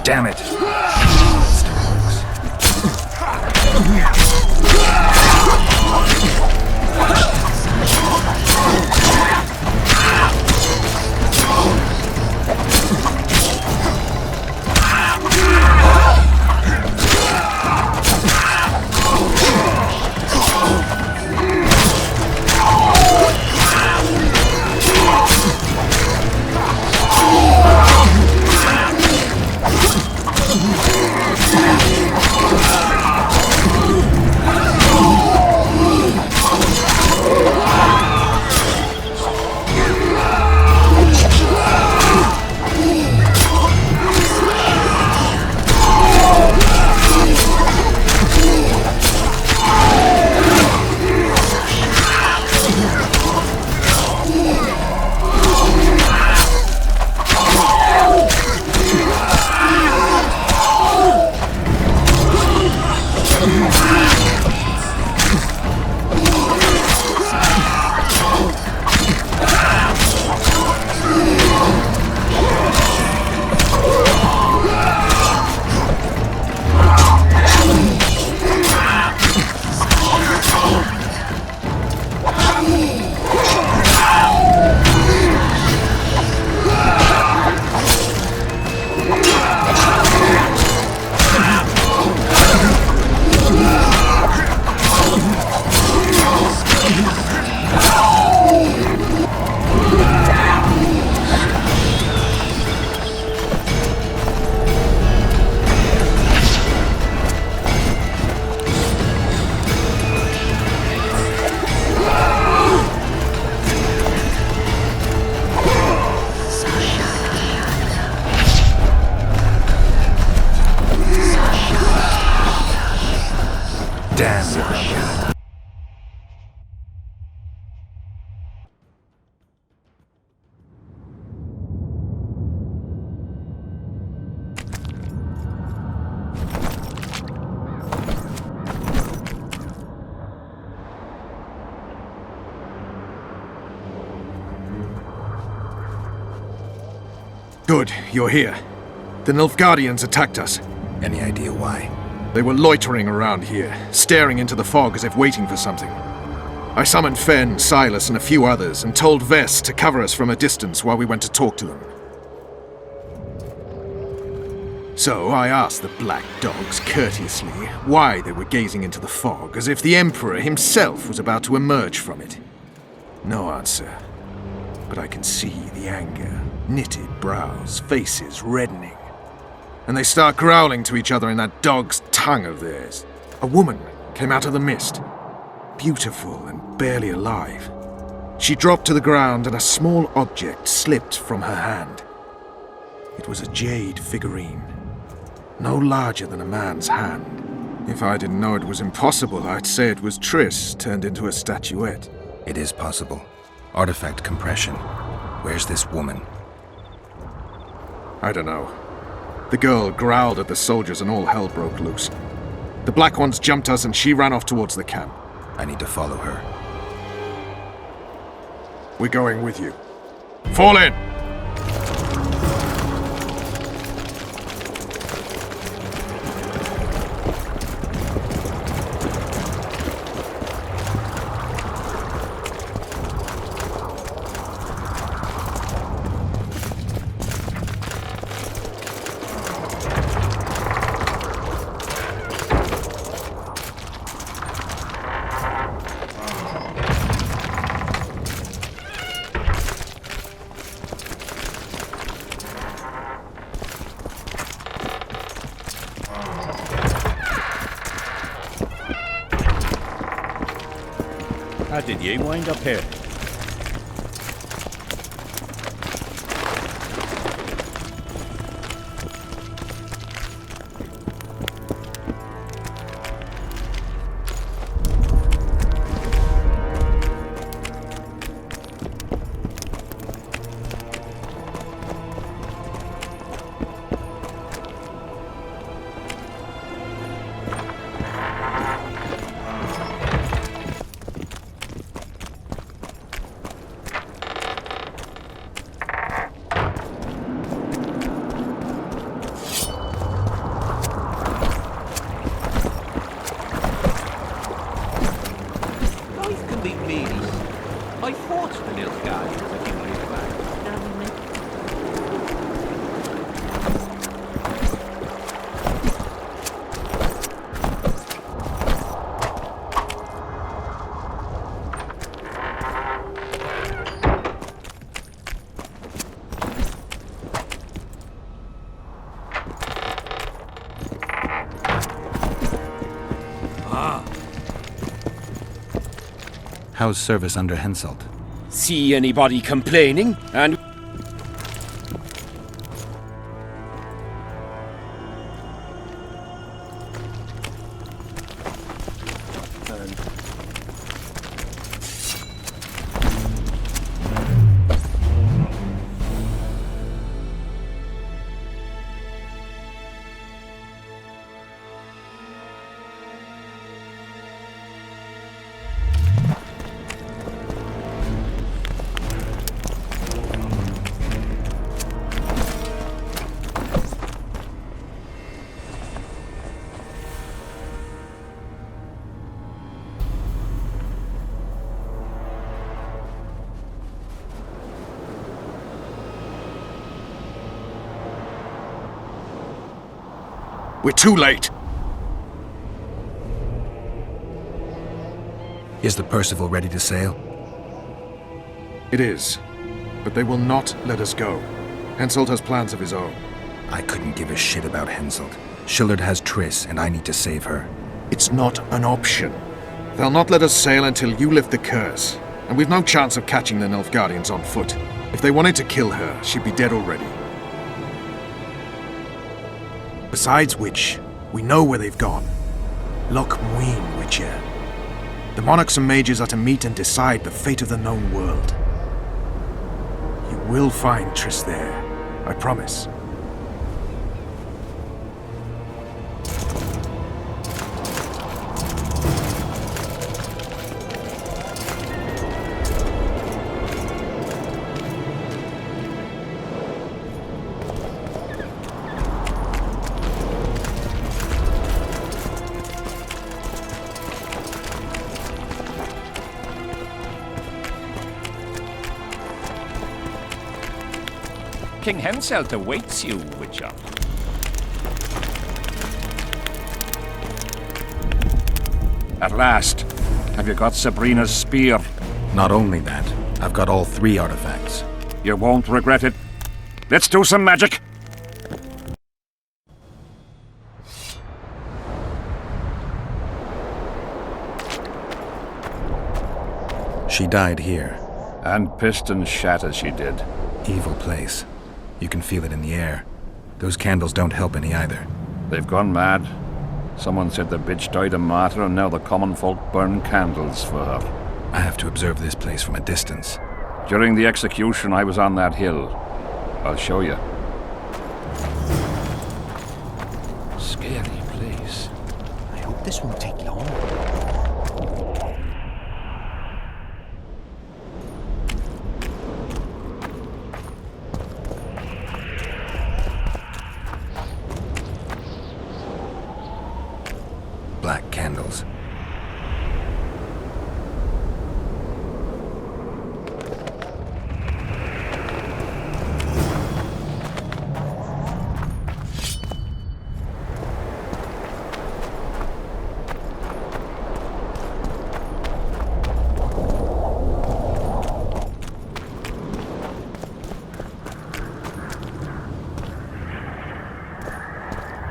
Damn it! Good, you're here. The Nilfgaardians attacked us. Any idea why? They were loitering around here, staring into the fog as if waiting for something. I summoned Fen, Silas, and a few others, and told Vess to cover us from a distance while we went to talk to them. So I asked the black dogs courteously why they were gazing into the fog, as if the Emperor himself was about to emerge from it. No answer. But I can see the anger, knitted brows, faces reddening. And they start growling to each other in that dog's tongue of theirs. A woman came out of the mist, beautiful and barely alive. She dropped to the ground and a small object slipped from her hand. It was a jade figurine, no larger than a man's hand. If I didn't know it was impossible, I'd say it was Triss turned into a statuette. It is possible. Artifact compression. Where's this woman? I don't know. The girl growled at the soldiers and all hell broke loose. The Black Ones jumped us and she ran off towards the camp. I need to follow her. We're going with you. Fall in! How did you wind up here? big ladies. I fought the Nilfgaardians a few years back. How's service under Henselt? See anybody complaining? And We're too late. Is the Percival ready to sail? It is. But they will not let us go. Henselt has plans of his own. I couldn't give a shit about Henselt. Shillard has Triss, and I need to save her. It's not an option. They'll not let us sail until you lift the curse. And we've no chance of catching the Nilfgaardians on foot. If they wanted to kill her, she'd be dead already. Besides which, we know where they've gone. Loch Muin, Witcher. The monarchs and mages are to meet and decide the fate of the known world. You will find Triss there, I promise. King Henselt awaits you, Witcher. At last, have you got Sabrina's spear? Not only that, I've got all 3 artifacts. You won't regret it. Let's do some magic! She died here. And pissed and shat as she did. Evil place. You can feel it in the air. Those candles don't help any either. They've gone mad. Someone said the bitch died a martyr and now the common folk burn candles for her. I have to observe this place from a distance. During the execution, I was on that hill. I'll show you. scary place. I hope this won't take long. Black candles.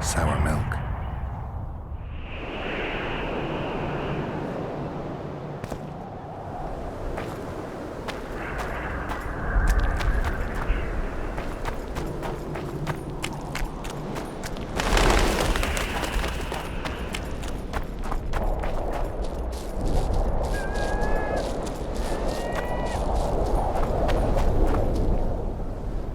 Sour milk.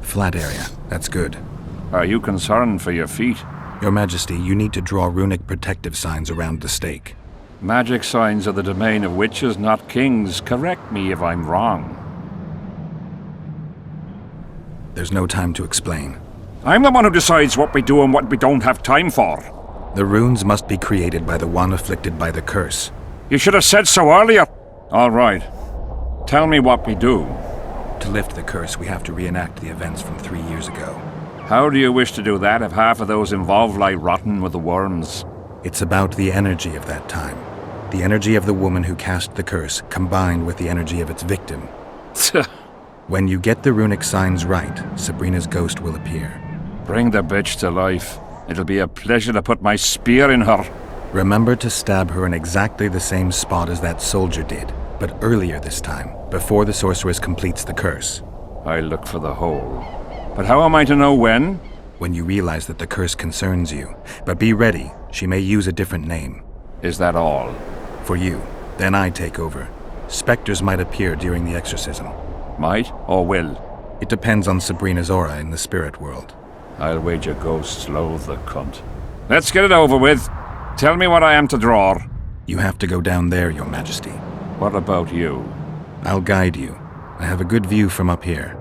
Flat area. That's good. Are you concerned for your feet? Your Majesty, you need to draw runic protective signs around the stake. Magic signs are the domain of witches, not kings. Correct me if I'm wrong. There's no time to explain. I'm the one who decides what we do and what we don't have time for. The runes must be created by the one afflicted by the curse. You should have said so earlier. All right. Tell me what we do. To lift the curse, we have to reenact the events from 3 years ago. How do you wish to do that if half of those involved lie rotten with the worms? It's about the energy of that time. The energy of the woman who cast the curse, combined with the energy of its victim. When you get the runic signs right, Sabrina's ghost will appear. Bring the bitch to life. It'll be a pleasure to put my spear in her. Remember to stab her in exactly the same spot as that soldier did, but earlier this time, before the sorceress completes the curse. I'll look for the hole. But how am I to know when? When you realize that the curse concerns you. But be ready, she may use a different name. Is that all? For you. Then I take over. Spectres might appear during the exorcism. Might or will? It depends on Sabrina's aura in the spirit world. I'll wager ghosts loathe the cunt. Let's get it over with. Tell me what I am to draw. You have to go down there, Your Majesty. What about you? I'll guide you. I have a good view from up here.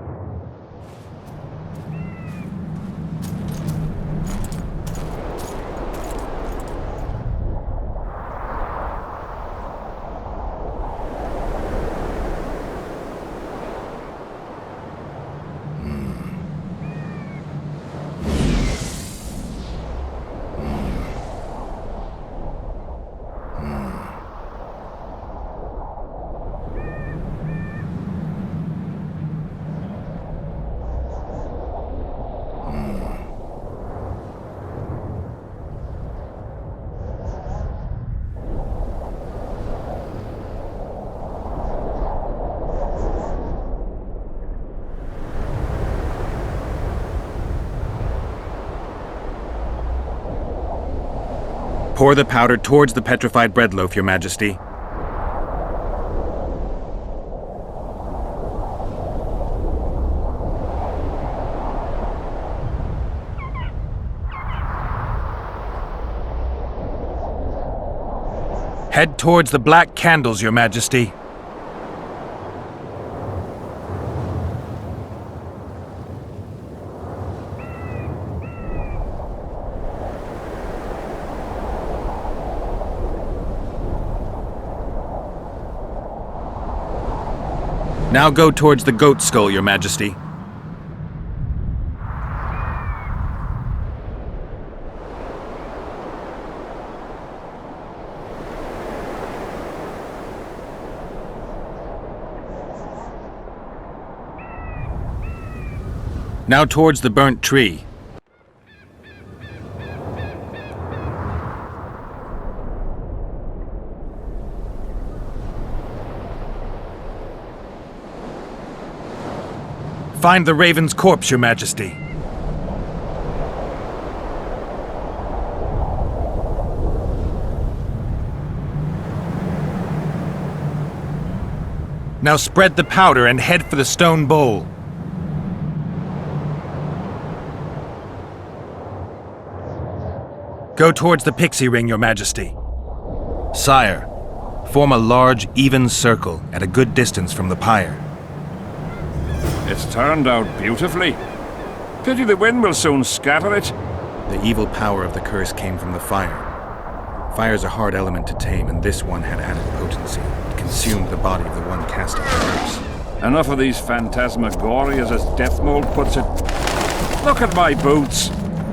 Pour the powder towards the petrified bread loaf, Your Majesty. Head towards the black candles, Your Majesty. Now go towards the goat skull, Your Majesty. Now towards the burnt tree. Find the raven's corpse, Your Majesty. Now spread the powder and head for the stone bowl. Go towards the pixie ring, Your Majesty. Sire, form a large, even circle at a good distance from the pyre. It's turned out beautifully. Pity the wind will soon scatter it. The evil power of the curse came from the fire. Fire's a hard element to tame, and this one had added potency. It consumed the body of the one casting the curse. Enough of these phantasmagorias, as Death Mold puts it. Look at my boots.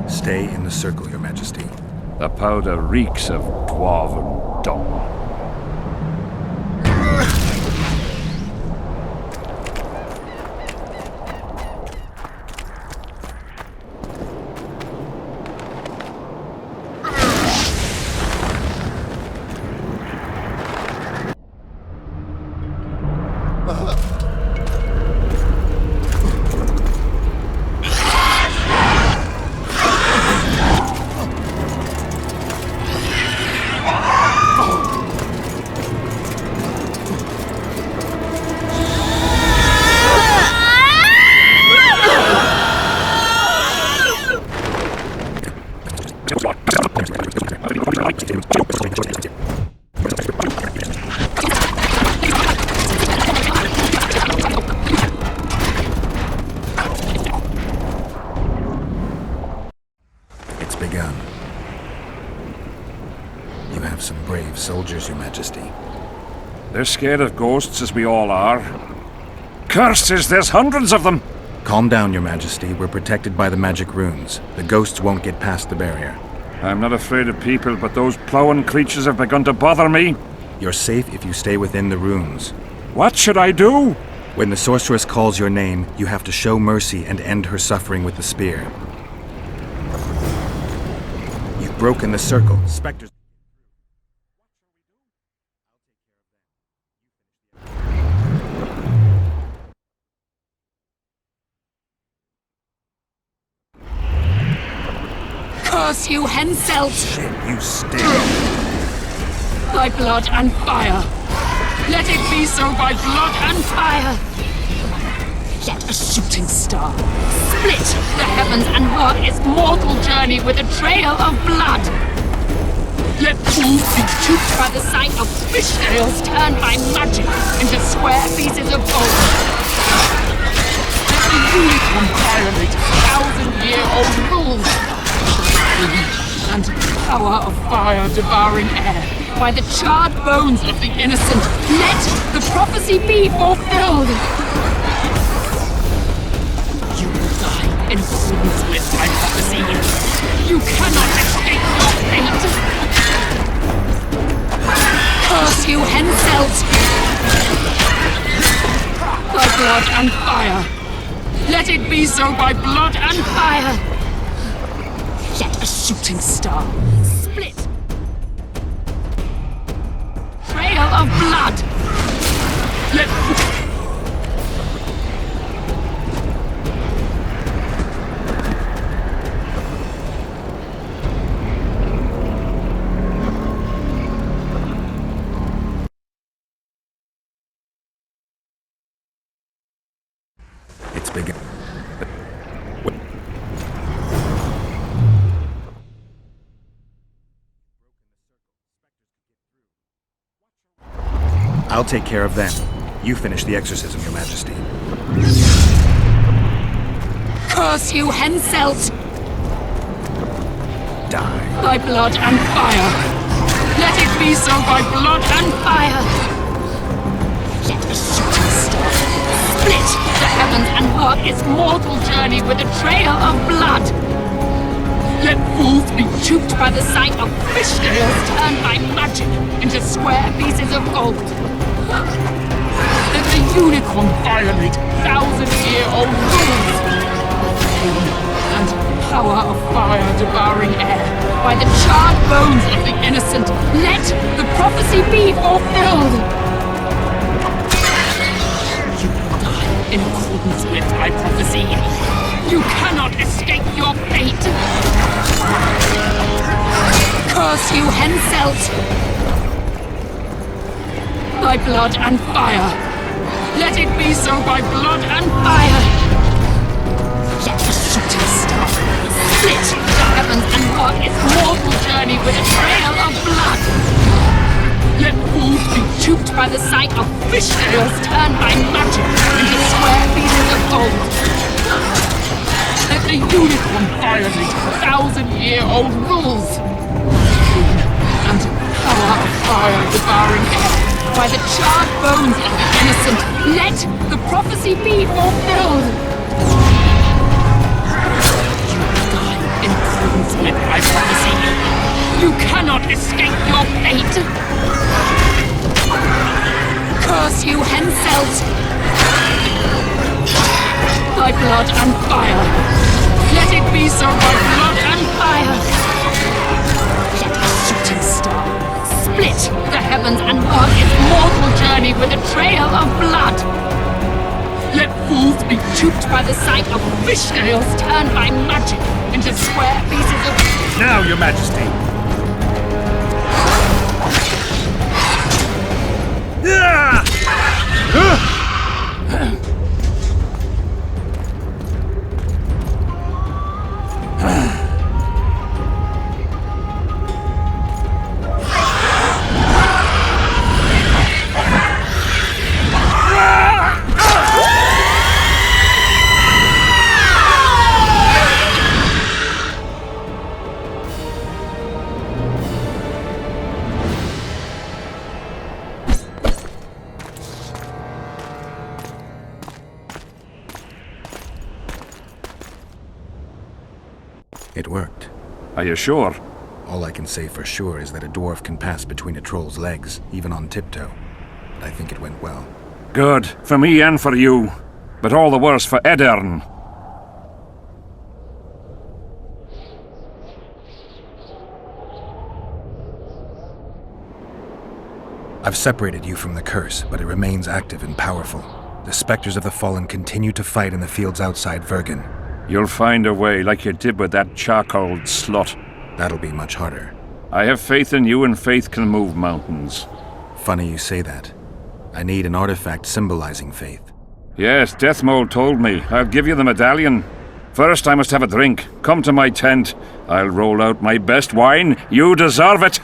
Stay in the circle, Your Majesty. The powder reeks of dwarven dung. It's begun. You have some brave soldiers, Your Majesty. They're scared of ghosts, as we all are. Curses, there's hundreds of them! Calm down, Your Majesty. We're protected by the magic runes. The ghosts won't get past the barrier. I'm not afraid of people, but those plowing creatures have begun to bother me. You're safe if you stay within the runes. What should I do? When the sorceress calls your name, you have to show mercy and end her suffering with the spear. You've broken the circle. Spectres... Curse you, Henselt! Shit, you stink. By blood and fire! Let it be so by blood and fire! Let a shooting star split the heavens and mark its mortal journey with a trail of blood! Let fools be duped by the sight of fishtails turned by magic into square pieces of gold! Let the unicorn violate 1,000-year-old rules! And power of fire devouring air, by the charred bones of the innocent, let the prophecy be fulfilled! You will die in accordance with my prophecy. You cannot escape your fate! Curse you, Henselt! By blood and fire! Let it be so by blood and fire! Let a shooting star split. Trail of blood. Let... It's big. I'll take care of them. You finish the exorcism, Your Majesty. Curse you, Henselt! Die. By blood and fire! Let it be so by blood and fire! Let a shooting star split the heavens and mark its mortal journey with a trail of blood! Let fools be duped by the sight of fishtails turned by magic into square pieces of gold! Let the unicorn violate 1,000-year-old rules! And power of fire devouring air, by the charred bones of the innocent, let the prophecy be fulfilled! You will die in accordance with my prophecy. You cannot escape your fate! Curse you, Henselt! By blood and fire! Let it be so by blood and fire! Let the shooting star split the heavens and mark its mortal journey with a trail of blood! Let fools be duped by the sight of fishtails turned by magic into square pieces of gold! Let the unicorn violate 1,000-year-old rules! And power of fire devouring air, by the charred bones of the innocent, let the prophecy be fulfilled! You will die in accordance with my prophecy. You cannot escape your fate! Curse you, Henselt! By blood and fire! Let it be so by blood and fire! Let a shooting star split the heavens and mark its mortal journey with a trail of blood! Let fools be duped by the sight of fishtails turned by magic into square pieces of... Now, Your Majesty! It worked. Are you sure? All I can say for sure is that a dwarf can pass between a troll's legs, even on tiptoe. But I think it went well. Good, for me and for you. But all the worse for Edern. I've separated you from the curse, but it remains active and powerful. The specters of the fallen continue to fight in the fields outside Vergen. You'll find a way, like you did with that charcoal slut. That'll be much harder. I have faith in you, and faith can move mountains. Funny you say that. I need an artifact symbolizing faith. Yes, Deathmole told me. I'll give you the medallion. First, I must have a drink. Come to my tent. I'll roll out my best wine. You deserve it!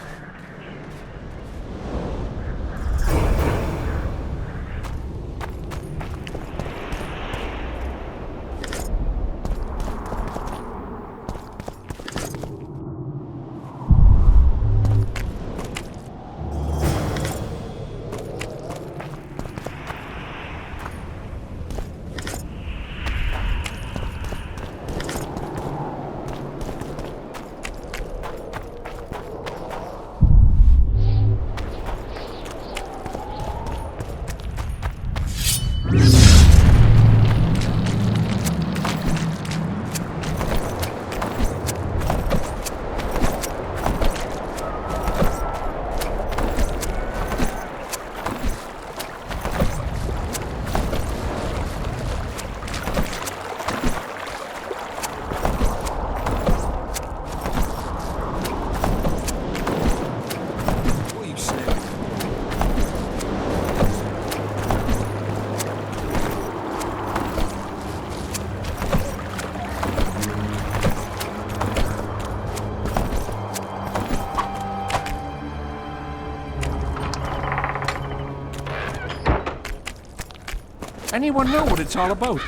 Anyone know what it's all about?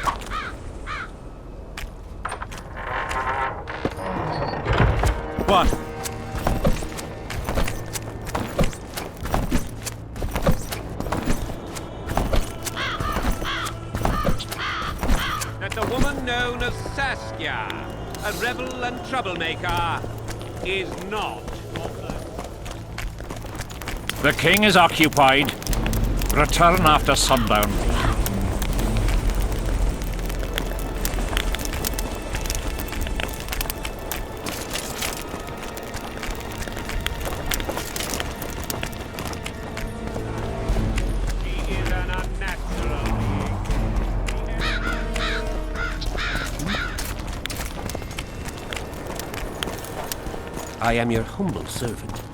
What? That the woman known as Saskia, a rebel and troublemaker, is not. The king is occupied. Return after sundown. She is an unnatural being. I am your humble servant.